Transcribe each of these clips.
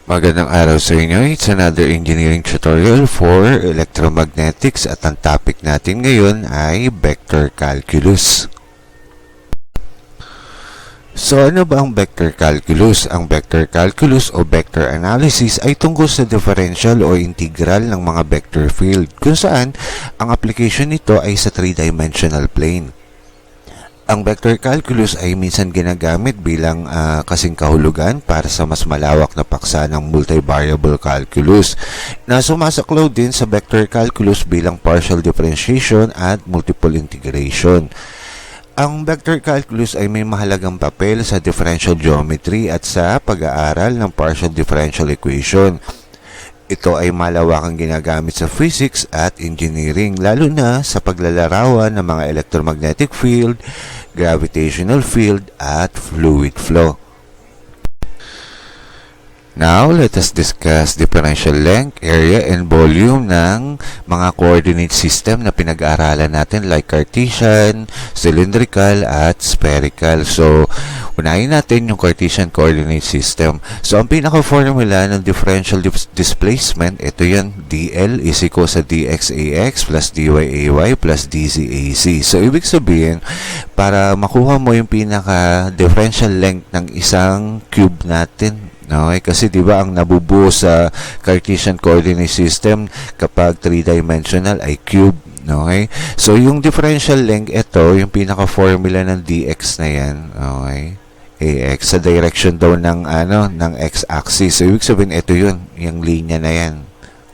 Magandang araw sa inyo. It's another engineering tutorial for electromagnetics at ang topic natin ngayon ay vector calculus. So ano ba ang vector calculus? Ang vector calculus o vector analysis ay tungkol sa differential o integral ng mga vector field kung saan ang application nito ay sa 3-dimensional plane. Ang vector calculus ay minsan ginagamit bilang kasing kahulugan para sa mas malawak na paksa ng multivariable calculus na sumasaklaw din sa vector calculus bilang partial differentiation at multiple integration. Ang vector calculus ay may mahalagang papel sa differential geometry at sa pag-aaral ng partial differential equation. Ito ay malawakang ginagamit sa physics at engineering, lalo na sa paglalarawan ng mga electromagnetic field, gravitational field, at fluid flow. Now, let us discuss differential length, area, and volume ng mga coordinate system na pinag-aaralan natin like Cartesian, cylindrical, at spherical. So, unahin natin yung Cartesian coordinate system. So, ang pinaka-formula ng differential displacement, ito yan, dl is equal sa dxax plus dyay plus dzac. So, ibig sabihin, para makuha mo yung pinaka-differential length ng isang cube natin, okay? Kasi 'di ba ang nabubuo sa Cartesian coordinate system kapag 3-dimensional ay cube, okay? So yung differential length, ito yung pinaka formula ng dx na 'yan, okay? Ax sa direction daw ng ng x-axis. So ibig sabihin ito 'yun, yung linya na 'yan.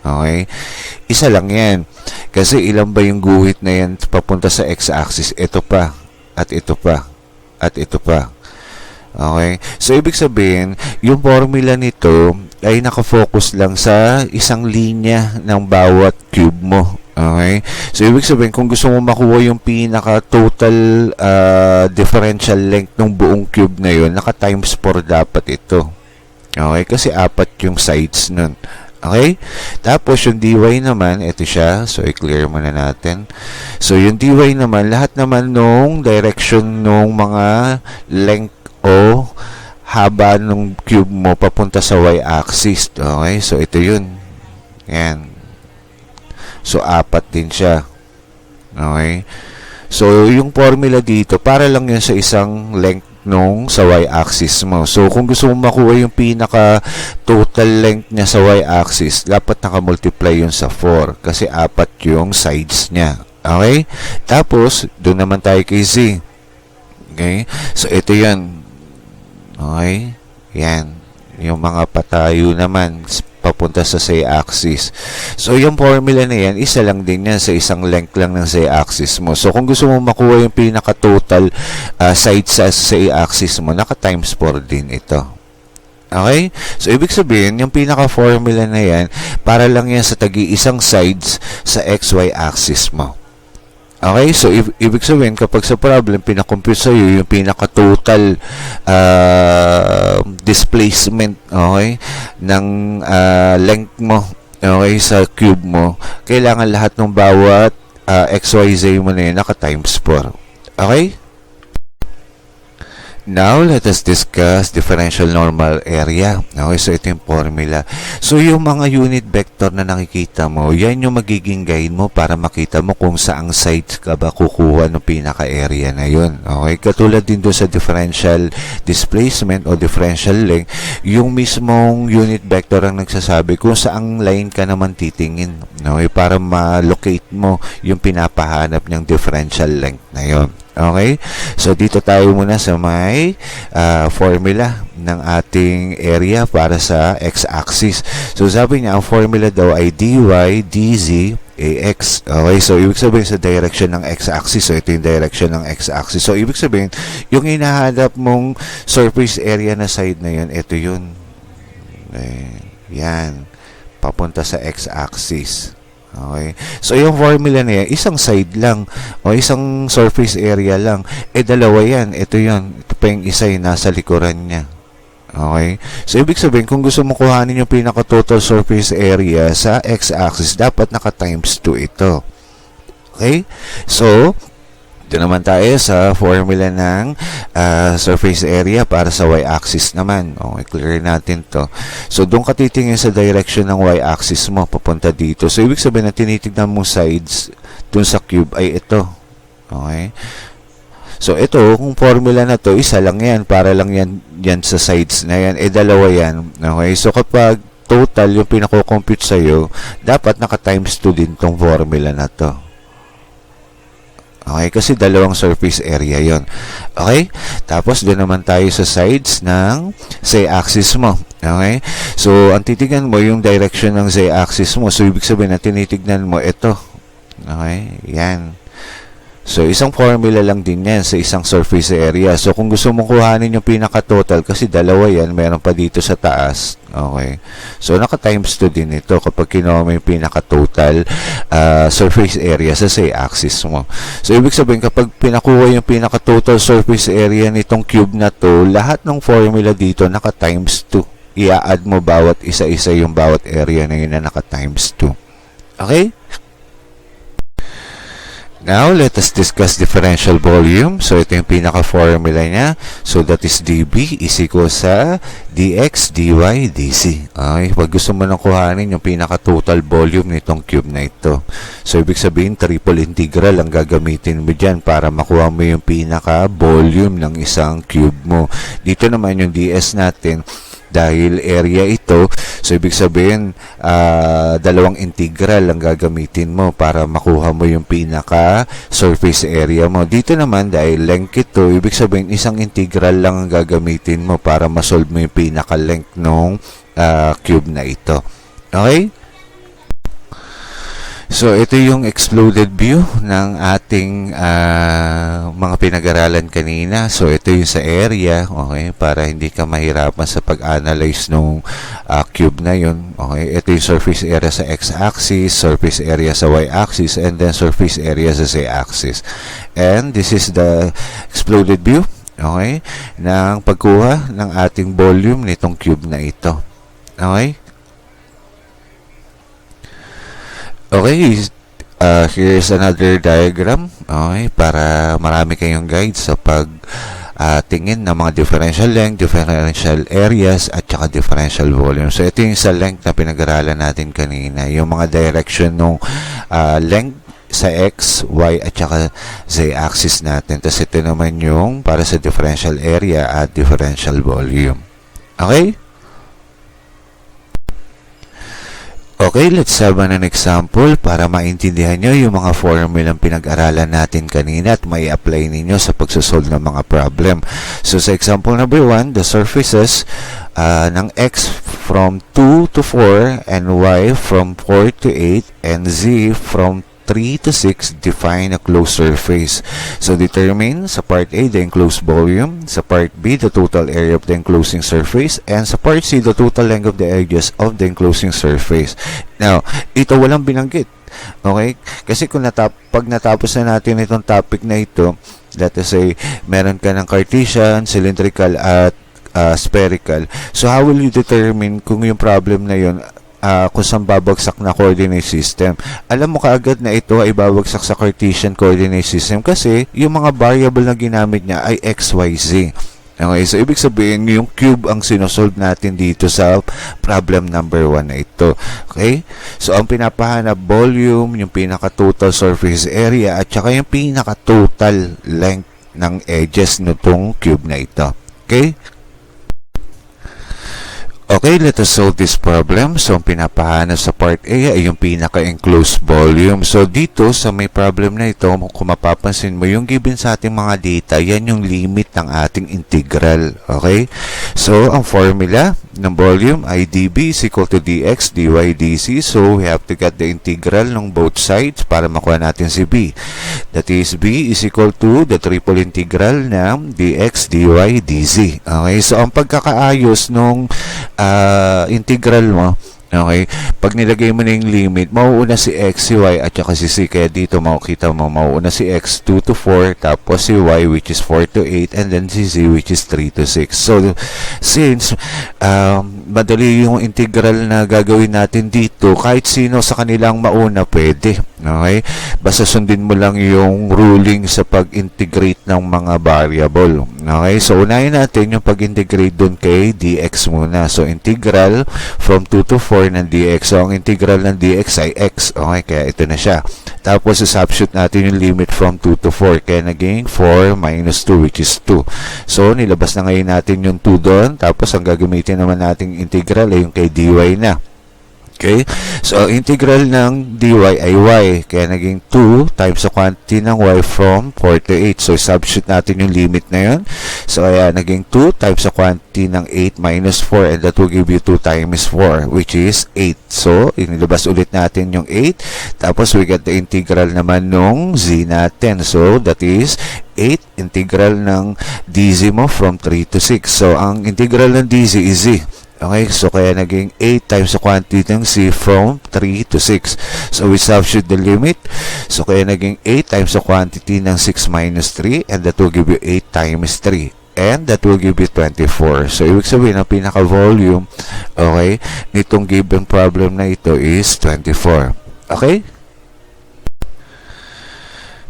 Okay? Isa lang 'yan. Kasi ilan ba yung guhit na 'yan papunta sa x-axis? Ito pa at ito pa at ito pa. Okay? So, ibig sabihin, yung formula nito ay nakafocus lang sa isang linya ng bawat cube mo. Okay? So, ibig sabihin, kung gusto mo makuha yung pinaka-total differential length ng buong cube na yun, naka-times 4 dapat ito. Okay? Kasi 4 yung sides nun. Okay? Tapos, yung dy naman, ito siya. So, i-clear muna natin. So, yung dy naman, lahat naman nung direction nung mga length o haba ng cube mo papunta sa y-axis. Okay? So, ito yun. Yan. So, 4 din siya. Okay? So, yung formula dito, para lang yun sa isang length nung sa y-axis mo. So, kung gusto mo makuha yung pinaka-total length niya sa y-axis, dapat nakamultiply yun sa 4. Kasi 4 yung sides niya. Okay? Tapos, doon naman tayo kay z. Okay? So, ito yan. Okay? Yan. Yung mga patayo naman papunta sa z-axis. So, yung formula na yan, isa lang din yan sa isang length lang ng z-axis mo. So, kung gusto mo makuha yung pinaka-total sides sa z-axis mo, naka-times 4 din ito. Okay? So, ibig sabihin, yung pinaka-formula na yan, para lang yan sa tagi-isang sides sa xy axis mo. Okay, so ibig sabihin kapag sa problem pinakompute sa iyo yung pinaka-total displacement, okay, ng length mo, okay, sa cube mo, kailangan lahat ng bawat xyz mo na yun naka-times 4. Okay? Now, let us discuss differential normal area. Okay, so ito yung formula. So, yung mga unit vector na nakikita mo, yan yung magiging guide mo para makita mo kung saang sides ka ba kukuha ng pinaka-area na yun. Okay, katulad din doon sa differential displacement o differential length, yung mismong unit vector ang nagsasabi kung saang line ka naman titingin. Okay, para ma-locate mo yung pinapahanap niyang differential length na yun. Okay? So, dito tayo muna sa may formula ng ating area para sa x-axis. So, sabi niya, ang formula daw ay dy dz ax. Okay? So, ibig sabihin sa direction ng x-axis. So, ito yung direction ng x-axis. So, ibig sabihin, yung hinahanap mong surface area na side na yun, ito yun. Yan. Papunta sa x-axis. Okay. So, yung formula na yan, isang side lang o isang surface area lang. Dalawa yan. Ito yan. Ito pa yung isa yung nasa likuran niya. Okay. So, ibig sabihin, kung gusto mo kuhanin yung pinaka-total surface area sa x-axis, dapat naka-times 2 ito. Okay. So, Doon naman tayo sa formula ng surface area para sa y-axis naman. Okay, clear natin to. So, doon ka titingin sa direction ng y-axis mo, papunta dito. So, ibig sabihin na tinitignan mong sides doon sa cube ay ito. Okay? So, ito, kung formula na to, isa lang yan. Para lang yan sa sides na yan. Dalawa yan. Okay? So, kapag total yung pinako-compute sa'yo, dapat naka-times 2 din tong formula na to. Okay? Kasi dalawang surface area yon. Okay? Tapos, doon naman tayo sa sides ng z-axis mo. Okay? So, ang titignan mo yung direction ng z-axis mo. So, ibig sabihin na tinitignan mo ito. Okay? Yan. So, isang formula lang din yan sa isang surface area. So, kung gusto mong kuhanin yung pinaka-total, kasi dalawa yan, meron pa dito sa taas. Okay. So, naka-times 2 din ito kapag kinuha mo yung pinaka-total surface area sa z-axis mo. So, ibig sabihin, kapag pinakuha yung pinaka-total surface area nitong cube na to, lahat ng formula dito naka-times 2. I-add mo bawat isa-isa yung bawat area na yun na naka-times 2. Okay? Now, let us discuss differential volume. So, ito yung pinaka-formula niya. So, that is dB is equal sa dx, dy, dc. Okay? Pag gusto mo nang kuhanin yung pinaka-total volume nitong cube na ito. So, ibig sabihin, triple integral ang gagamitin mo dyan para makuha mo yung pinaka-volume ng isang cube mo. Dito naman yung ds natin, dahil area ito, so ibig sabihin, dalawang integral ang gagamitin mo para makuha mo yung pinaka surface area mo. Dito naman, dahil length ito, ibig sabihin, isang integral lang ang gagamitin mo para masolve mo yung pinaka length ng cube na ito. Okay? So, ito yung exploded view ng ating mga pinag-aralan kanina. So, ito yung sa area, okay, para hindi ka mahirapan sa pag-analyze ng cube na yun. Okay, ito yung surface area sa x-axis, surface area sa y-axis, and then surface area sa z-axis. And this is the exploded view, okay, ng pagkuha ng ating volume nitong cube na ito. Okay? Okay, here's another diagram, okay, para marami kayong guide sa pag tingin ng mga differential length, differential areas, at saka differential volume. So, ito yung sa length na pinag-aralan natin kanina, yung mga direction ng length sa x, y, at saka z-axis natin. Tapos ito naman yung para sa differential area at differential volume. Okay? Okay, let's have an example para maintindihan nyo yung mga formulang pinag-aralan natin kanina at may apply ninyo sa pagsosolve ng mga problem. So, sa example number 1, the surfaces ng x from 2 to 4 and y from 4 to 8 and z from 3 to 6 define a closed surface. So, determine sa part A the enclosed volume, sa part B the total area of the enclosing surface, and sa part C the total length of the edges of the enclosing surface. Now, ito walang binanggit. Okay? Kasi kung pag natapos na natin itong topic na ito, let us say, meron ka ng Cartesian, cylindrical, at spherical. So, how will you determine kung yung problem na yun kung saan babagsak na coordinate system? Alam mo kaagad na ito ay babagsak sa Cartesian coordinate system kasi yung mga variable na ginamit niya ay x, y, z. Okay, so ibig sabihin yung cube ang sinosolve natin dito sa problem number 1 na ito. Okay, so ang pinapahanap volume, yung pinaka-total surface area, at saka yung pinaka-total length ng edges nitong cube na ito. Okay? Okay, let us solve this problem. So, ang pinapahanap sa part A ay yung pinaka-enclosed volume. So, dito sa may problem na ito, kung mapapansin mo, yung given sa ating mga data, yan yung limit ng ating integral. Okay? So, ang formula ng volume ay dB is equal to dx, dy, dc. So, we have to get the integral ng both sides para makuha natin si b. That is, b is equal to the triple integral ng dx, dy, dz. Okay? So, ang pagkakaayos nung integral mo, okay, pag nilagay mo na yung limit, mauuna si x, si y, at saka si c. Kaya dito makikita mo, mauuna si x 2 to 4, tapos si y which is 4 to 8, and then si z which is 3 to 6. So, since madali yung integral na gagawin natin dito, kahit sino sa kanilang mauna pwede. Okay? Basta sundin mo lang yung ruling sa pag-integrate ng mga variable. Okay? So, unahin natin yung pag-integrate dun kay dx muna. So, integral from 2 to 4 ng dx. So, ang integral ng dx ay x. Okay? Kaya ito na siya. Tapos, substitute natin yung limit from 2 to 4. Kaya naging 4 minus 2, which is 2. So, nilabas na ngayon natin yung 2 doon. Tapos, ang gagamitin naman nating integral ay yung kay dy na. Okay? So, integral ng dy ay y. Kaya naging 2 times the quantity ng y from 4 to 8. So, substitute natin yung limit na yun. So, kaya naging 2 times the quantity ng 8 minus 4, and that will give you 2 times 4, which is 8. So, inilabas ulit natin yung 8. Tapos, we get the integral naman nung z natin. So, that is 8 integral ng dz mo from 3 to 6. So, ang integral ng dz is z. Okay, so kaya naging 8 times the quantity ng c from 3 to 6. So, we substitute the limit. So, kaya naging 8 times the quantity ng 6 minus 3, and that will give you 8 times 3. And that will give you 24. So, ibig sabihin, ang pinaka-volume, okay, nitong given problem na ito is 24. Okay?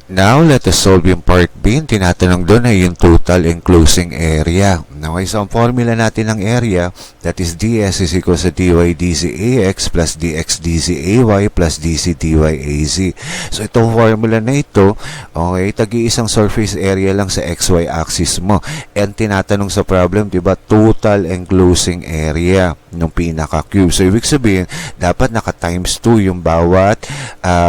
Now, let us solve yung part B. Tinatanong doon ay yung total enclosing area. Okay, so ang formula natin ng area, that is ds is equal sa dy dz ax plus dx dz ay plus dc dy az. So, itong formula na ito, okay, tagi-isang surface area lang sa xy axis mo. And tinatanong sa problem, diba, total enclosing area ng pinaka-cube. So, ibig sabihin, dapat naka-times 2 yung bawat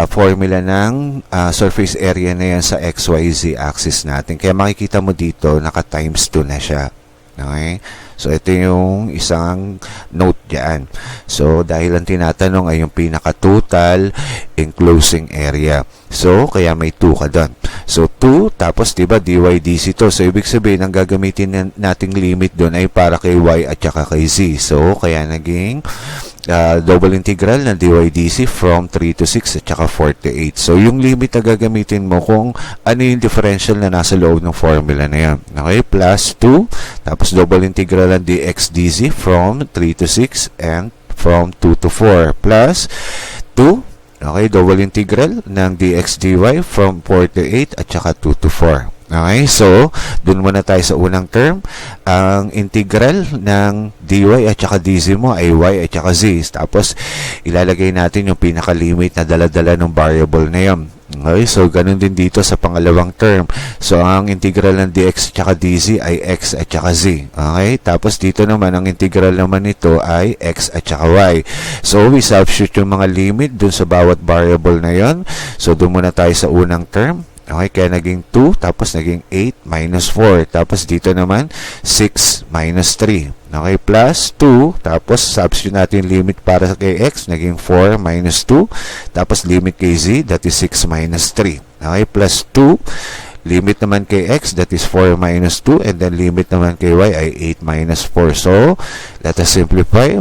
formula ng surface area na yan sa XYZ axis natin. Kaya makikita mo dito, naka-times 2 na siya. Okay? So, ito yung isang note dyan. So, dahil ang tinatanong ay yung pinaka-total enclosing area. So, kaya may 2 ka doon. So, 2, tapos, diba, dy dc to. So, ibig sabihin, ang gagamitin nating limit doon ay para kay y at saka kay z. So, kaya naging double integral ng dy dc from 3 to 6 at saka 4 to 8. So, yung limit na gagamitin mo kung ano yung differential na nasa loob ng formula na yan. Okay? Plus 2, tapos double integral ng dx dz from 3 to 6 and from 2 to 4 plus 2. Okay? Double integral ng dx dy from 4 to 8 at saka 2 to 4. Okay, so, dun muna tayo sa unang term. Ang integral ng dy at saka dz mo ay y at saka z. Tapos, ilalagay natin yung pinaka-limit na dala-dala ng variable na yun. Okay, so, ganun din dito sa pangalawang term. So, ang integral ng dx at saka dz ay x at saka z. Okay, tapos dito naman, ang integral naman nito ay x at saka y. So, we substitute yung mga limit dun sa bawat variable na yun. So, dun muna tayo sa unang term. Okay, kaya naging 2, tapos naging 8 minus 4. Tapos dito naman, 6 minus 3. Okay, plus 2, tapos substitute natin limit para kay x, naging 4 minus 2. Tapos limit kay z, that is 6 minus 3. Okay, plus 2. Limit naman kay x, that is 4 minus 2. And then limit naman kay y ay 8 minus 4. So, let us simplify.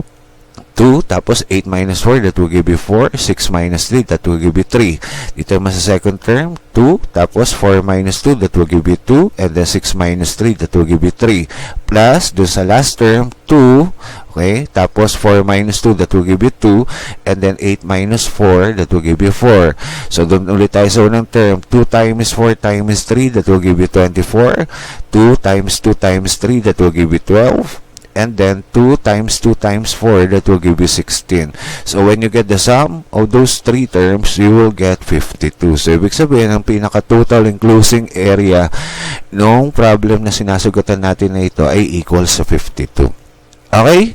2, tapos 8 minus 4, that will give you 4. 6 minus 3, that will give you 3. Dito naman sa second term, 2, tapos 4 minus 2, that will give you 2. And then 6 minus 3, that will give you 3. Plus, dun sa last term, 2, okay, tapos 4 minus 2, that will give you 2. And then 8 minus 4, that will give you 4. So, dun ulit tayo sa unang term, 2 times 4 times 3, that will give you 24. 2 times 2 times 3, that will give you 12. And then 2 times 2 times 4, that will give you 16. So, when you get the sum of those 3 terms, you will get 52. So, ibig sabihin, ang pinaka-total enclosing area nung problem na sinasagutan natin na ito ay equal sa 52. Okay?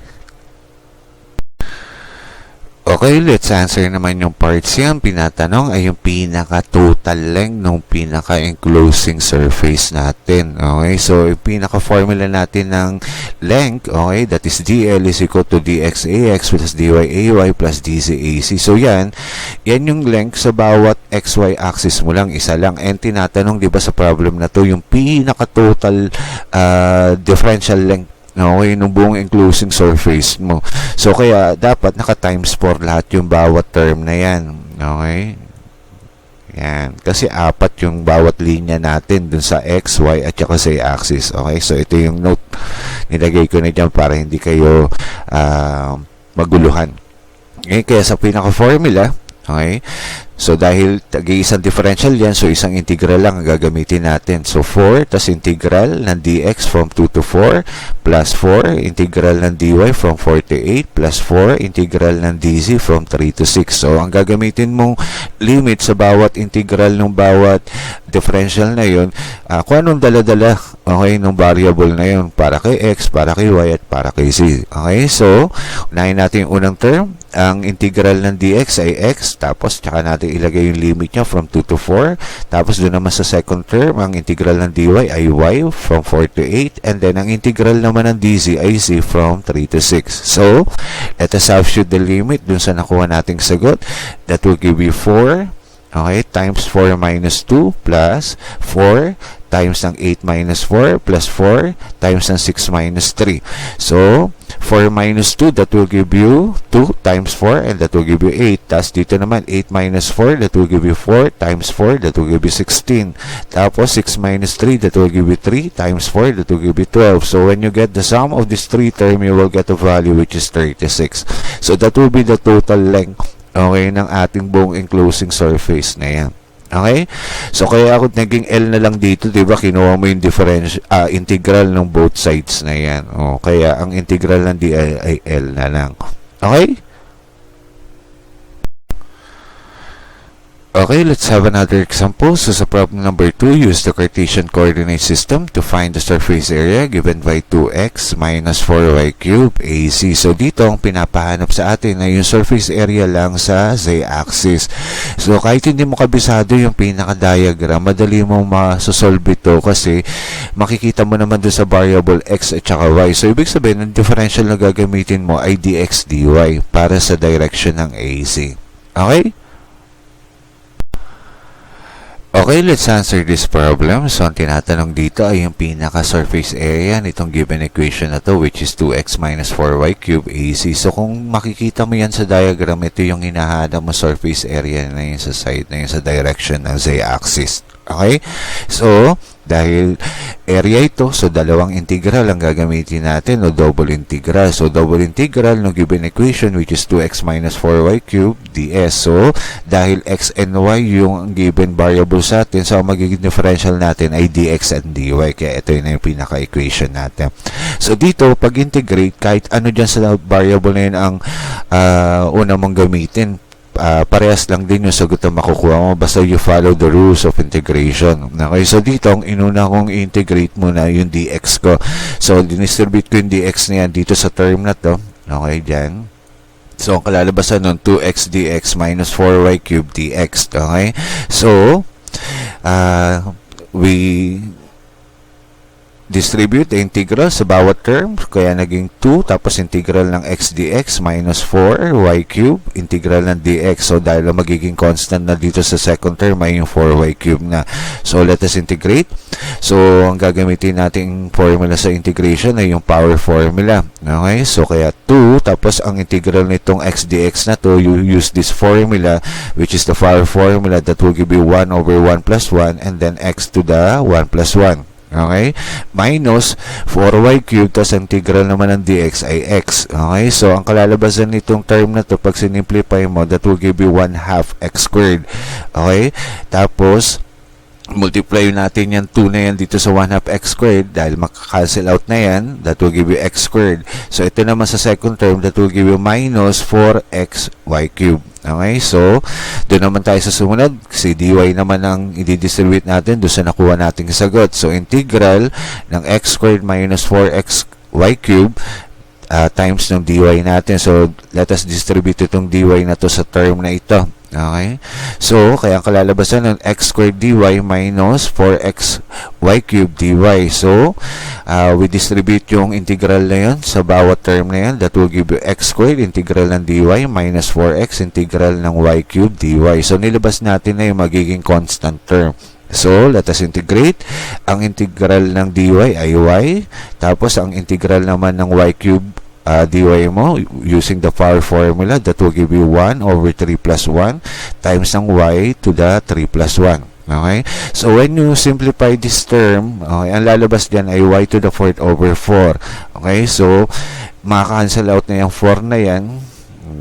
Okay, let's answer naman yung parts yan. Pinatanong ay yung pinaka-total length ng pinaka-enclosing surface natin. Okay, so yung pinaka-formula natin ng length, okay, that is dl is equal to dx ax plus dy ay plus dz ac. So yan yung length sa bawat xy axis mo lang, isa lang. And tinatanong, di ba sa problem na to, yung pinaka-total differential length, okay, nung buong enclosing surface mo. So, kaya dapat naka-times 4 lahat yung bawat term na yan. Okay? Yan. Kasi 4 yung bawat linya natin dun sa x, y, at saka sa axis. Okay? So, ito yung note. Nilagay ko na dyan para hindi kayo maguluhan. Okay? Kaya sa pinaka-formula, okay, So, dahil tag-iisang differential yan, so isang integral lang ang gagamitin natin. So, 4, tas integral ng dx from 2 to 4, plus 4, integral ng dy from 4 to 8, plus 4, integral ng dz from 3 to 6. So, ang gagamitin mong limit sa bawat integral ng bawat differential na yun, kung anong dala-dala, okay, ng variable na yun, para kay x, para kay y, at para kay z. Okay, so, unahin natin yung unang term. Ang integral ng dx ay x, tapos tsaka natin ilagay yung limit niya from 2 to 4. Tapos doon naman sa second term, ang integral ng dy ay y from 4 to 8. And then, ang integral naman ng dz ay z from 3 to 6. So, let us substitute the limit dun sa nakuha nating sagot. That will give you 4, okay, times 4 minus 2 plus 4 times ng 8 minus 4 plus 4 times ng 6 minus 3. So, 4 minus 2, that will give you 2 times 4 and that will give you 8. Tapos dito naman, 8 minus 4, that will give you 4 times 4, that will give you 16. Tapos 6 minus 3, that will give you 3 times 4, that will give you 12. So, when you get the sum of these three terms, you will get a value which is 36. So, that will be the total length, okay, ng ating buong enclosing surface na yan. Okay? So, kaya ako naging L na lang dito, diba? Kinuha mo yung integral ng both sides na yan. O, kaya ang integral ng di ay L na lang. Okay? Okay, let's have another example. So, sa problem number 2, use the Cartesian coordinate system to find the surface area given by 2x minus 4y cubed AC. So, dito ang pinapahanap sa atin na yung surface area lang sa z-axis. So, kahit hindi mo kabisado yung pinaka-diagram, madali mong masosolve ito kasi makikita mo naman doon sa variable x at saka y. So, ibig sabihin, ang differential na gagamitin mo ay dx dy para sa direction ng AC. Okay? Okay, let's answer this problem. So, ang tinatanong dito ay yung pinaka-surface area nitong given equation na to, which is 2x minus 4y cubed AC. So, kung makikita mo yan sa diagram, ito yung hinahanap mo surface area na yun sa side na yun sa direction ng z-axis. Okay? So, dahil area ito, so dalawang integral ang gagamitin natin o double integral. So, double integral ng given equation which is 2x minus 4y cubed ds. So, dahil x and y yung given variable sa atin, so ang magiging differential natin ay dx and dy. Kaya ito yun yung pinaka-equation natin. So, dito, pag integrate, kahit ano dyan sa variable na yun ang una mong gamitin, parehas lang din yung sagot na makukuha mo basta you follow the rules of integration. Okay, so dito ang inuna kong integrate muna yung dx ko. So, dinistribute ko yung dx na yan dito sa term na to. Okay, dyan. So, ang kalalabasan nun, 2x dx minus 4y cubed dx. Okay, so we distribute the integral sa bawat term, kaya naging 2, tapos integral ng x dx minus 4y cube, integral ng dx. So, dahil magiging constant na dito sa second term ay yung 4y cube na. So, let us integrate. So, ang gagamitin nating formula sa integration ay yung power formula. Okay? So, kaya 2, tapos ang integral nitong x dx na to, you use this formula, which is the power formula that will give you 1 over 1 plus 1, and then x to the 1 plus 1. Okay? Minus 4y cubed, tas integral naman ng dx ay x. Okay? So, ang kalalabasan nitong term na to, pag sinimplify mo, that will give you 1/2 x squared. Okay? Tapos, multiply natin yan 2 na yan dito sa 1/2 x squared dahil maka-cancel out na yan, that will give you x squared. So, ito naman sa second term, that will give you minus 4xy cubed. Okay, so, doon naman tayo sa sumunod. Si dy naman ang i-distribute natin doon sa nakuha nating sagot. So, integral ng x squared minus 4xy cubed times ng dy natin. So, let us distribute itong dy na to sa term na ito. Okay? So, kaya ang kalalabasan ng x squared dy minus 4xy cubed dy. So, we distribute yung integral na yun sa bawat term na yan. That will give you x squared, integral ng dy, minus 4x, integral ng y cubed dy. So, nilabas natin na yung magiging constant term. So, let us integrate. Ang integral ng dy ay y. Tapos, ang integral naman ng y cubed dy mo using the power formula, that will give you 1 over 3 plus 1 times ng y to the 3 plus 1. Okay? So, when you simplify this term, okay, ang lalabas dyan ay y to the 4th over 4. Okay? So, maka-cancel out na yung 4 na yan.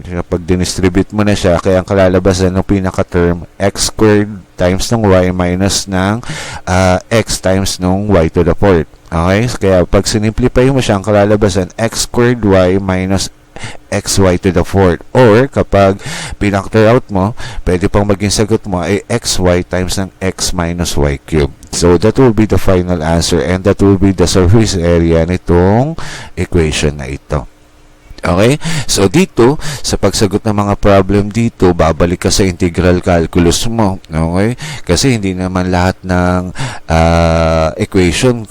Kapag dinistribute mo na siya, kaya ang kalalabasan ng pinaka-term, x squared times ng y minus ng x times ng y to the fourth. Okay? Kaya pag sinimplify mo siya, ang kalalabasan, x squared y minus xy to the fourth. Or, kapag pinactor out mo, pwede pang maging sagot mo ay xy times ng x minus y cubed. So, that will be the final answer and that will be the surface area nitong equation na ito. Okay? So, dito, sa pagsagot ng mga problem dito, babalik ka sa integral calculus mo. Okay? Kasi hindi naman lahat ng equation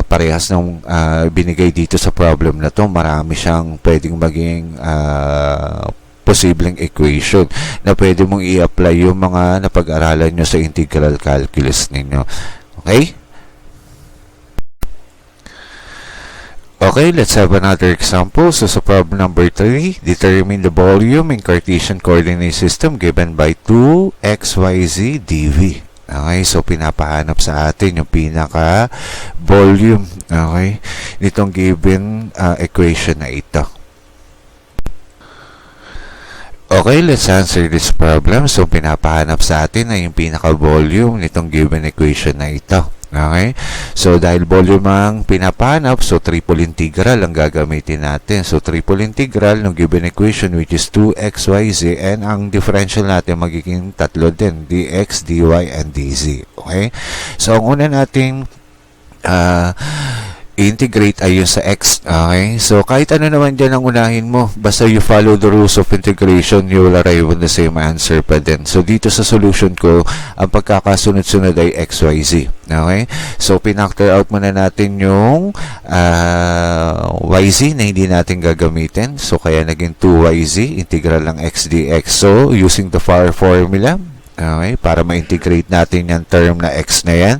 parehas ng binigay dito sa problem na to. Marami siyang pwedeng maging posibleng equation na pwede mong i-apply yung mga napag-aralan nyo sa integral calculus ninyo. Okay? Okay, let's have another example. So, sa problem number 3, determine the volume in Cartesian coordinate system given by 2xyz dv. Okay, so pinapahanap sa atin yung pinaka-volume, okay, nitong given equation na ito. Okay, let's answer this problem. So, pinapahanap sa atin na yung pinaka-volume nitong given equation na ito. Okay? So, dahil volume ang pinapahanap, so triple integral ang gagamitin natin. So, triple integral ng given equation which is 2xyz and ang differential natin magiging tatlo din, dx, dy, and dz. Okay? So, ang una nating integrate ay yung sa x. Okay? So, kahit ano naman dyan ang unahin mo, basta you follow the rules of integration, you will arrive on the same answer pa din. So, dito sa solution ko, ang pagkakasunod-sunod ay xyz. Okay? So, pinactor out muna natin yung yz na hindi natin gagamitin. So, kaya naging 2yz, integral ng x dx. So, using the FAR formula, okay, para ma-integrate natin yung term na x na yan.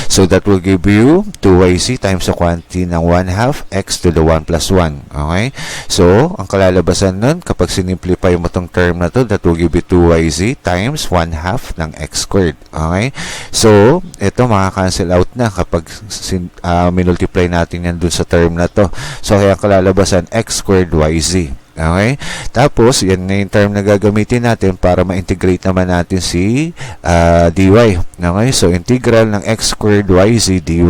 So, that will give you 2yz times the quantity ng 1/2 x to the 1 plus 1. Okay? So, ang kalalabasan nun, kapag sinimplify mo tong term na to, that will give you 2yz times 1/2 ng x squared. Okay? So, ito makakancel out na kapag minultiply natin yan dun sa term na to. So, kaya ang kalalabasan, x squared yz. Okay? Tapos, yan na yung term na gagamitin natin para ma-integrate naman natin si dy. Okay? So, integral ng x squared yz dy.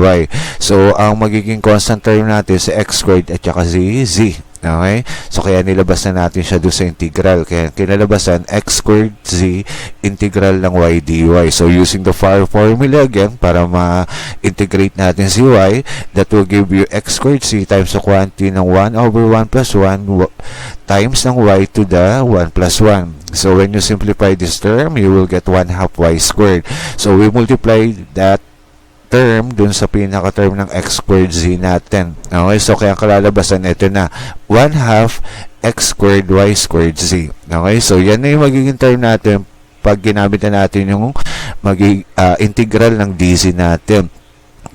So, ang magiging constant term natin si x squared at saka si z. Okay? So, kaya nilabas na natin siya doon sa integral. Kaya kinalabasan, x squared z integral ng y dy. So, using the FAR formula again, para ma-integrate natin si y, that will give you x squared z times the quantity ng 1 over 1 plus 1 times ng y to the 1 plus 1. So, when you simplify this term, you will get 1/2 y squared. So, we multiply that term dun sa pinaka-term ng x squared z natin. Okay, so kaya kalalabasan ito na 1/2 x squared y squared z. Okay, so yan na yung magiging term natin pag ginamit na natin yung integral ng dz natin.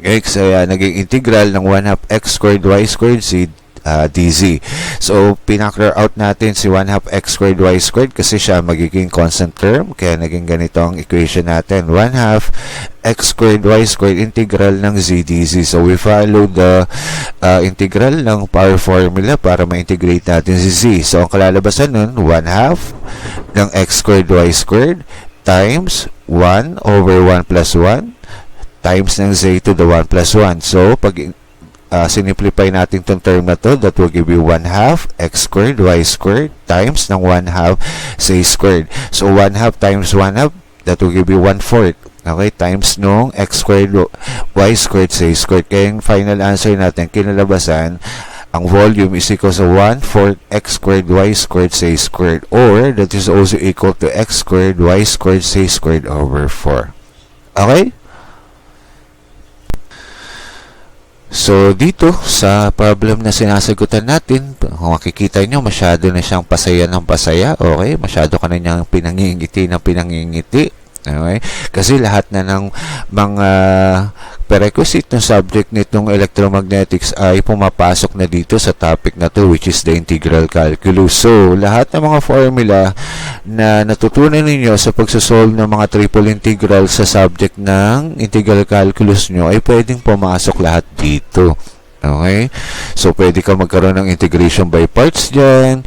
Okay, so naging integral ng 1/2 x squared y squared z dz. So, pinactor out natin si 1/2 x squared y squared kasi siya magiging constant term. Kaya naging ganito ang equation natin. 1/2 x squared y squared integral ng z dz. So, we follow the integral ng power formula para ma-integrate natin si z. So, ang kalalabasan nun, 1/2 ng x squared y squared times 1 over 1 plus 1 times ng z to the 1 plus 1. So, pag sinimplify natin itong term na to, that will give you 1/2 x squared y squared times ng 1/2 z squared. So, 1/2 times 1/2, that will give you 1/4. Okay, times nung x squared y squared z squared. Kaya yung final answer natin, kinalabasan, ang volume is equal to 1/4 x squared y squared z squared, or that is also equal to x squared y squared z squared over 4. Okay? So, dito, sa problem na sinasagutan natin, kung makikita nyo, masyado na siyang pasaya ng pasaya. Okay? Masyado ka na niyang pinangingiti ng pinangingiti. Okay? Kasi lahat na ng mga prerequisite ng subject nitong electromagnetics ay pumapasok na dito sa topic na to, which is the integral calculus. So, lahat ng mga formula na natutunan ninyo sa pagsasolve ng mga triple integral sa subject ng integral calculus nyo ay pwedeng pumasok lahat dito. Okay? So, pwede ka magkaroon ng integration by parts dyan,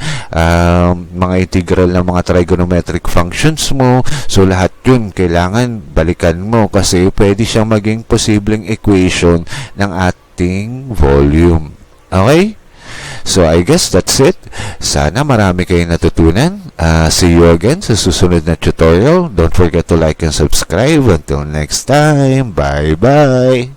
mga integral ng mga trigonometric functions mo. So, lahat yun, kailangan balikan mo kasi pwede siyang maging posibleng equation ng ating volume. Okay? So, I guess that's it. Sana marami kayong natutunan. See you again sa susunod na tutorial. Don't forget to like and subscribe. Until next time, bye-bye!